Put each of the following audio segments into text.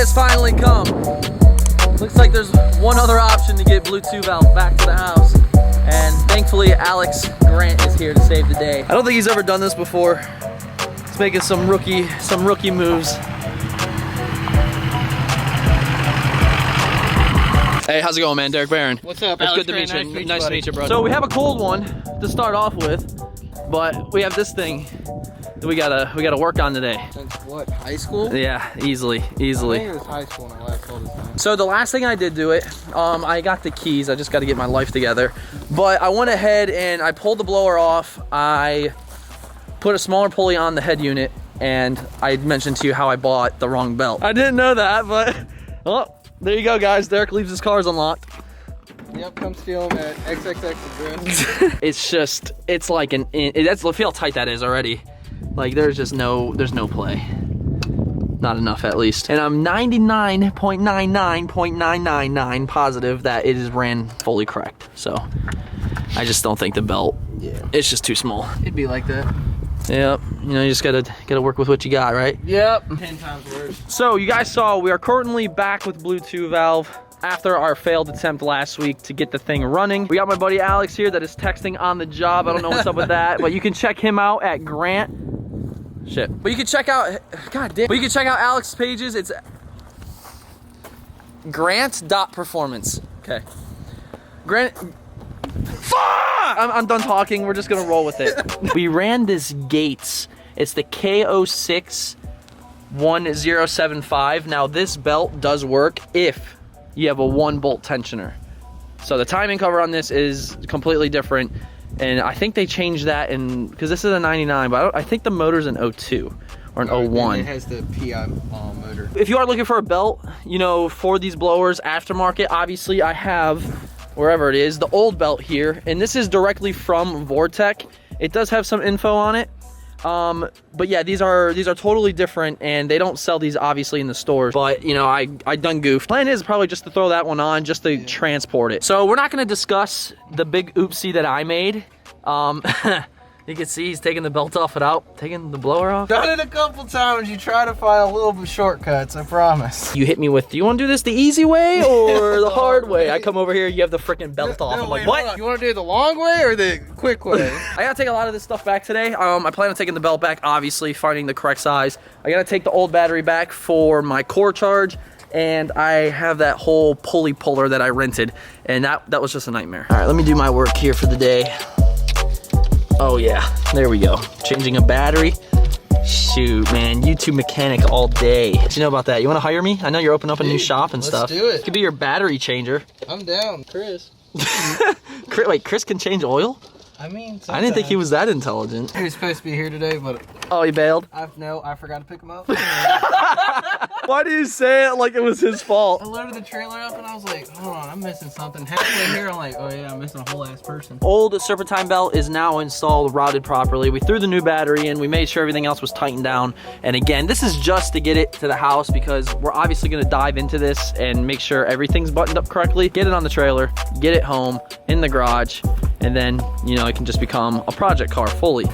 has finally come. Looks like there's one other option to get Bluetooth valve back to the house. And thankfully, Alex Grant is here to save the day. I don't think he's ever done this before. He's making some rookie moves. Hey, how's it going, man? Derek Baran. What's up, It's Alex? good to meet you. Nice to meet you, bro. So So we have a cold one to start off with, but we have this thing that we gotta work on today. Since what, high school? Yeah, easily. I think it was high school when I last sold this thing. So the last thing I did do it, I got the keys. I just got to get my life together. But I went ahead and I pulled the blower off. I put a smaller pulley on the head unit, and I mentioned to you how I bought the wrong belt. I didn't know that, but well, there you go, guys. Derek leaves his cars unlocked. Yep, come steal them at XXX address. It's like that's, look how tight that is already. Like there's no play. Not enough, at least. And I'm 99.99.999 positive that it is ran fully correct. So I just don't think the belt, it's just too small. It'd be like that. Yep, you know, you just gotta work with what you got, right? Yep. 10 times worse. So you guys saw we are currently back with Bluetooth valve after our failed attempt last week to get the thing running. We got my buddy Alex here that is texting on the job. I don't know what's up with that, but you can check him out at Grant. Shit. But you can check out, god damn. But you can check out Alex's pages. It's grant.performance. Okay. Grant. I'm done talking. We're just gonna roll with it. We ran this Gates. It's the K061075. Now this belt does work if you have a 1-bolt tensioner. So the timing cover on this is completely different. And I think they changed that because this is a 99, but I think the motor's an 02 or an 01. It has the PI motor. If you are looking for a belt, you know, for these blowers aftermarket, obviously I have, wherever it is, the old belt here. And this is directly from Vortech. It does have some info on it. But yeah, these are totally different, and they don't sell these obviously in the stores, but you know, I done goofed. Plan is probably just to throw that one on just to transport it. So we're not going to discuss the big oopsie that I made. You can see he's taking the belt off without taking the blower off. Done it a couple times. You try to find a little bit shortcuts, I promise. You hit me with, do you want to do this the easy way or the hard way? I come over here, you have the freaking belt off. I'm like, what? You want to do it the long way or the quick way? I gotta take a lot of this stuff back today. I plan on taking the belt back, obviously, finding the correct size. I gotta take the old battery back for my core charge, and I have that whole pulley puller that I rented, and that was just a nightmare. All right, let me do my work here for the day. Oh yeah, there we go. Changing a battery. Shoot, man, YouTube mechanic all day. What do you know about that? You wanna hire me? I know you're opening up a new shop and stuff. Let's do it. It could be your battery changer. I'm down, Chris. Wait, Chris can change oil? I mean, I didn't think he was that intelligent. He was supposed to be here today, but Oh, he bailed? I forgot to pick him up. Why do you say it like it was his fault? I loaded the trailer up and I was like, hold on, I'm missing something. Halfway here, I'm like, oh yeah, I'm missing a whole ass person. Old Serpentine belt is now installed, routed properly. We threw the new battery in, we made sure everything else was tightened down. And again, this is just to get it to the house because we're obviously gonna dive into this and make sure everything's buttoned up correctly. Get it on the trailer, get it home, in the garage, and then, you know, it can just become a project car fully.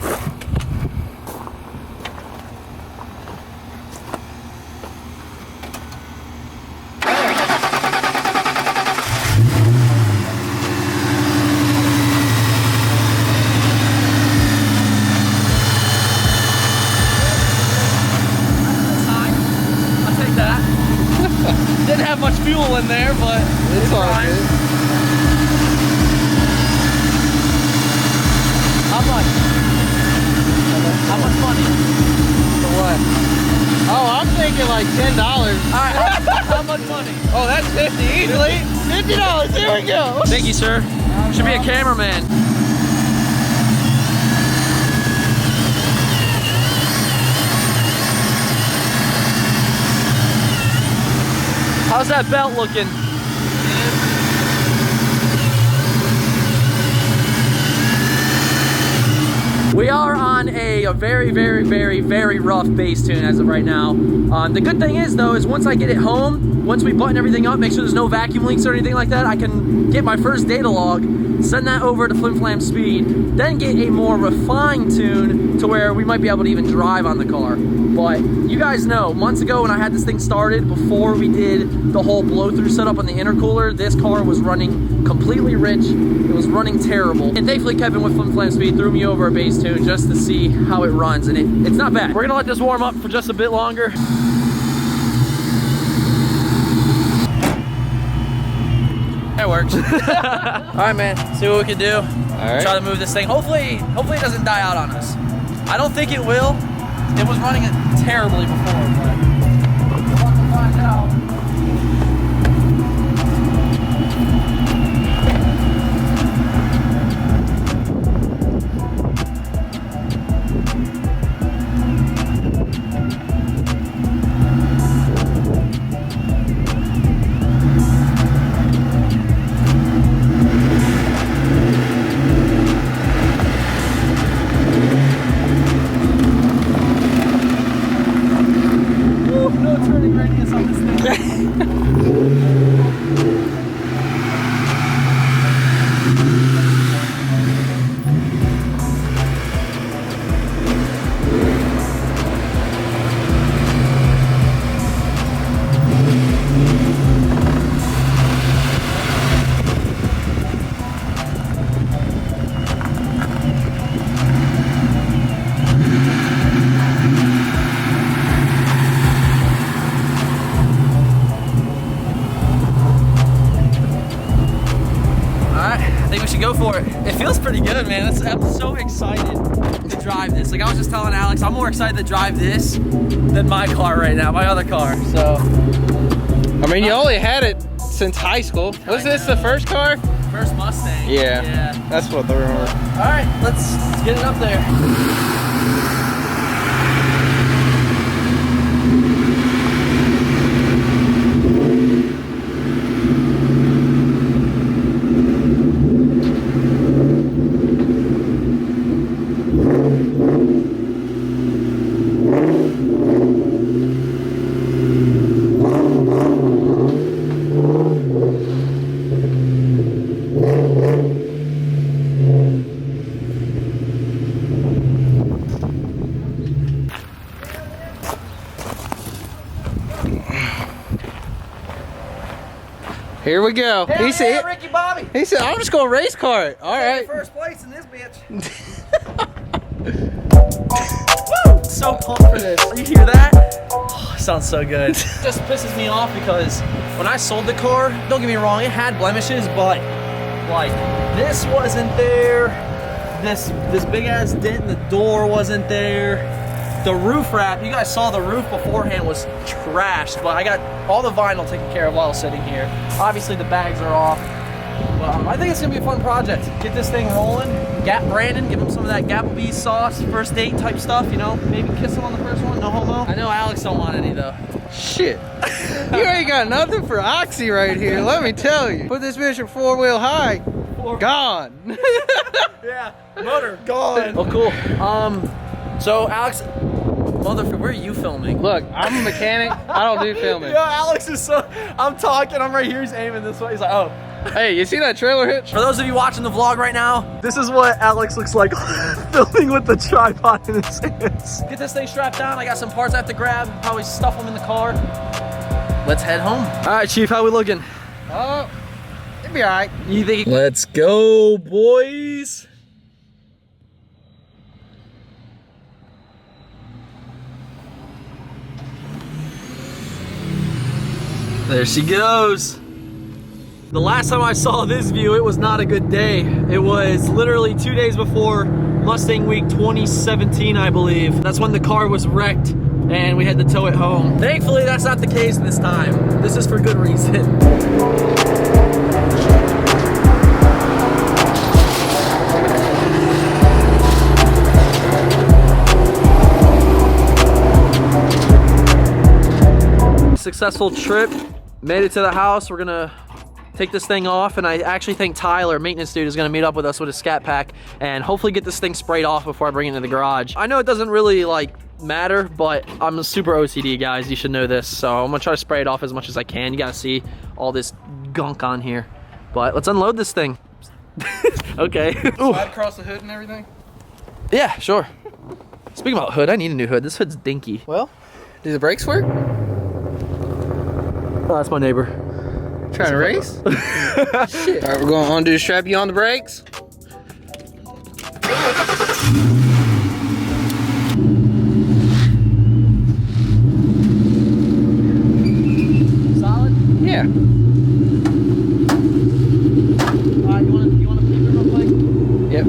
Didn't have much fuel in there, but it's all right. How much? How much money? For what? Oh, I'm thinking like $10. Alright, how much money? Oh, that's 50 easily. $50, here we go. Thank you, sir. Should be a cameraman. How's that belt looking? We are on a very, very, very, very rough bass tune as of right now. The good thing is though, is once I get it home, once we button everything up, make sure there's no vacuum leaks or anything like that, I can get my first data log, send that over to Flim Flam Speed, then get a more refined tune to where we might be able to even drive on the car. But you guys know, months ago when I had this thing started, before we did the whole blow-through setup on the intercooler, this car was running completely rich. It was running terrible. And thankfully Kevin with Flim Flam Speed threw me over a bass tune just to see how it runs, and it's not bad. We're gonna let this warm up for just a bit longer. That works. All right, man. See what we can do. All right. Try to move this thing. Hopefully it doesn't die out on us. I don't think it will. It was running terribly before, but we'll have to find out. Go for it. It feels pretty good, man. I'm so excited to drive this. Like I was just telling Alex, I'm more excited to drive this than my car right now, my other car. So, I mean, you only had it since high school. Was this the first car? First Mustang. Yeah. That's what I remember. All right, let's get it up there. Here we go. Hell, he said, Ricky Bobby. He said, I'm just going to race car it. All right. First place in this bitch. Woo! So pumped for this. You hear that? Oh, sounds so good. It just pisses me off because when I sold the car, don't get me wrong, it had blemishes, but like this wasn't there. This big ass dent in the door wasn't there. The roof wrap, you guys saw the roof beforehand was trashed, but I got all the vinyl taken care of while sitting here. Obviously the bags are off, but I think it's gonna be a fun project. Get this thing rolling, Gap Brandon, give him some of that Gapplebee's sauce, first date type stuff, you know, maybe kiss him on the first one, no homo. I know Alex don't want any though. Shit. You ain't got nothing for Oxy right here, let me tell you. Put this bitch in 4-wheel high, gone. Yeah, motor, gone. Oh, cool. So Alex, motherfucker, where are you filming? Look, I'm a mechanic. I don't do filming. Yeah, Alex is so. I'm talking. I'm right here. He's aiming this way. He's like, oh. Hey, you see that trailer hitch? For those of you watching the vlog right now, this is what Alex looks like filming with the tripod in his hands. Get this thing strapped down. I got some parts I have to grab. Probably stuff them in the car. Let's head home. All right, Chief. How we looking? Oh, it'll be all right. You think? Let's go, boys. There she goes. The last time I saw this view, it was not a good day. It was literally 2 days before Mustang Week 2017, I believe. That's when the car was wrecked and we had to tow it home. Thankfully, that's not the case this time. This is for good reason. Successful trip, made it to the house. We're gonna take this thing off, and I actually think Tyler, maintenance dude, is gonna meet up with us with a scat pack and hopefully get this thing sprayed off before I bring it into the garage. I know it doesn't really like matter, but I'm a super OCD, guys. You should know this. So I'm gonna try to spray it off as much as I can. You gotta see all this gunk on here. But let's unload this thing. Okay. Slide across the hood and everything? Yeah, sure. Speaking about hood, I need a new hood. This hood's dinky. Well, do the brakes work? Oh, that's my neighbor. Trying to race? Shit. All right, we're going to undo the strap. You on the brakes? Solid? Yeah. You want to put it real quick? Yep.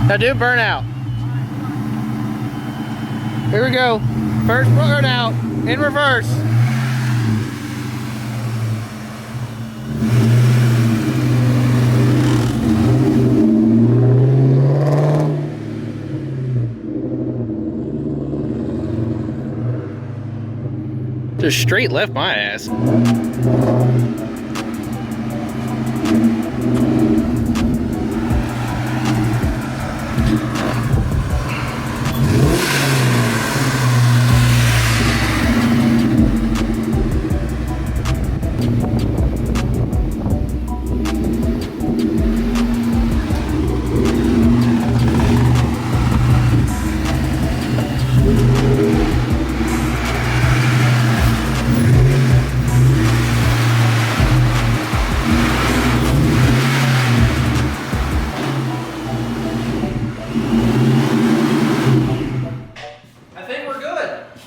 Now do a burnout. Here we go. First burnout in reverse. Just straight left my ass.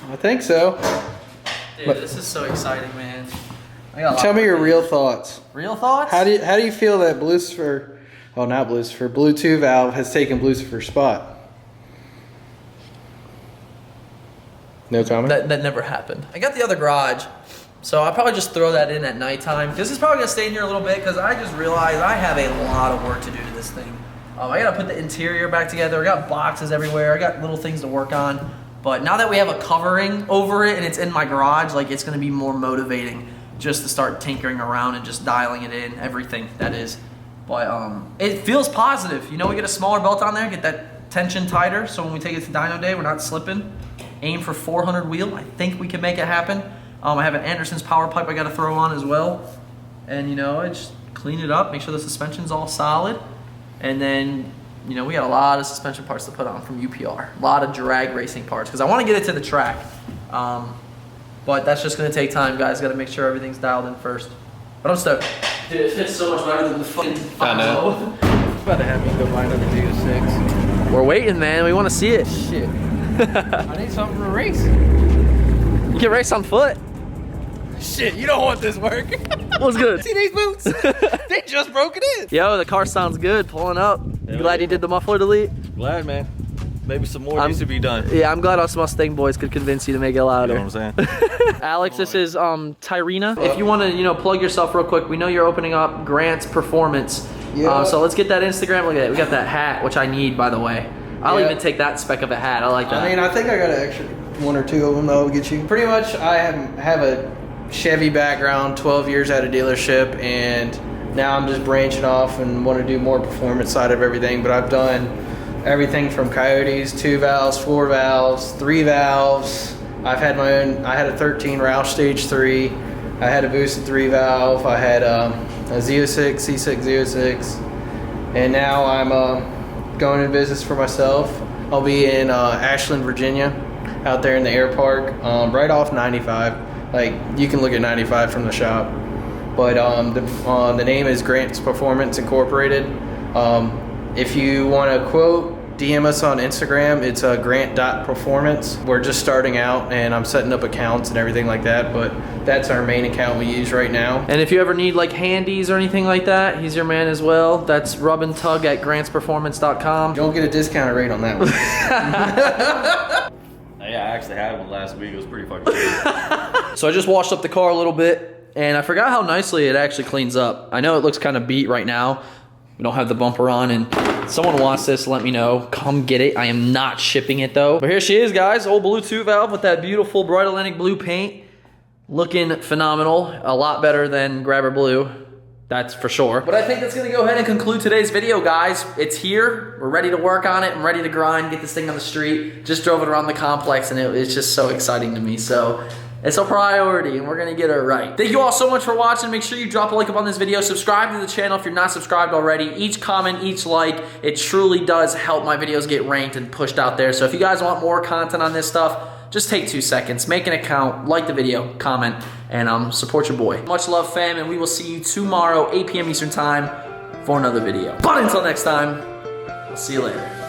I think so. Dude, this is so exciting, man. I got a lot Tell me more your to real do. thoughts. Real thoughts? How do you feel that Lucifer, well not Lucifer, Blue 2 valve has taken Lucifer's spot? No comment? That never happened. I got the other garage, so I'll probably just throw that in at nighttime. This is probably gonna stay in here a little bit because I just realized I have a lot of work to do to this thing. I gotta put the interior back together. I got boxes everywhere. I got little things to work on. But now that we have a covering over it and it's in my garage, like it's gonna be more motivating just to start tinkering around and just dialing it in, everything that is. But it feels positive. You know, we get a smaller belt on there, get that tension tighter, so when we take it to dyno day, we're not slipping. Aim for 400 wheel. I think we can make it happen. I have an Anderson's power pipe I gotta throw on as well. And you know, I just clean it up, make sure the suspension's all solid. And then, you know, we got a lot of suspension parts to put on from UPR. A lot of drag racing parts, because I want to get it to the track. But that's just going to take time, guys. Got to make sure everything's dialed in first. But I'm stoked. Dude, it fits so much better than the fucking 5.0. It's about to have me go buy another G6. We're waiting, man. We want to see it. Shit. I need something for a race. You can race on foot. Shit, you don't want this work. What's good? See these boots? They just broke it in. Yo, the car sounds good. Pulling up. You glad you did the muffler delete? Glad, man. Maybe some more needs to be done. Yeah, I'm glad us Mustang boys could convince you to make it louder. You know what I'm saying? Alex, this is Tyrena. If you want to, you know, plug yourself real quick, we know you're opening up Grant's Performance. Yeah. So let's get that Instagram. Look at that. We got that hat, which I need, by the way. I'll Yeah. even take that speck of a hat. I like that. I mean, I think I got an extra one or two of them that will get you. Pretty much, I have a Chevy background, 12 years at a dealership, and now I'm just branching off and want to do more performance side of everything. But I've done everything from Coyotes, 2 valves, 4 valves, 3 valves. I've had my own. I had a 13 Roush Stage 3. I had a boosted 3 valve. I had a Z06, C6 Z06, and now I'm going into business for myself. I'll be in Ashland, Virginia, out there in the air park, right off 95. Like, you can look at 95 from the shop. But the name is Grant's Performance Incorporated. If you want to quote, DM us on Instagram. It's grant.performance. We're just starting out, and I'm setting up accounts and everything like that, but that's our main account we use right now. And if you ever need like handies or anything like that, he's your man as well. That's rub and tug at grantsperformance.com. Don't get a discounted rate on that one. Yeah, I actually had one last week. It was pretty fucking cool. So I just washed up the car a little bit, and I forgot how nicely it actually cleans up. I know it looks kind of beat right now. We don't have the bumper on, and someone wants this, let me know. Come get it. I am not shipping it though. But here she is, guys. Old Blue 2 valve with that beautiful bright Atlantic blue paint. Looking phenomenal. A lot better than Grabber Blue. That's for sure. But I think that's gonna go ahead and conclude today's video, guys. It's here. We're ready to work on it. I'm ready to grind, get this thing on the street. Just drove it around the complex, and it's just so exciting to me. So it's a priority, and we're gonna get it right. Thank you all so much for watching. Make sure you drop a like up on this video. Subscribe to the channel if you're not subscribed already. Each comment, each like, it truly does help my videos get ranked and pushed out there. So if you guys want more content on this stuff, just take 2 seconds, make an account, like the video, comment, and support your boy. Much love, fam, and we will see you tomorrow, 8 p.m. Eastern time, for another video. But until next time, I'll see you later.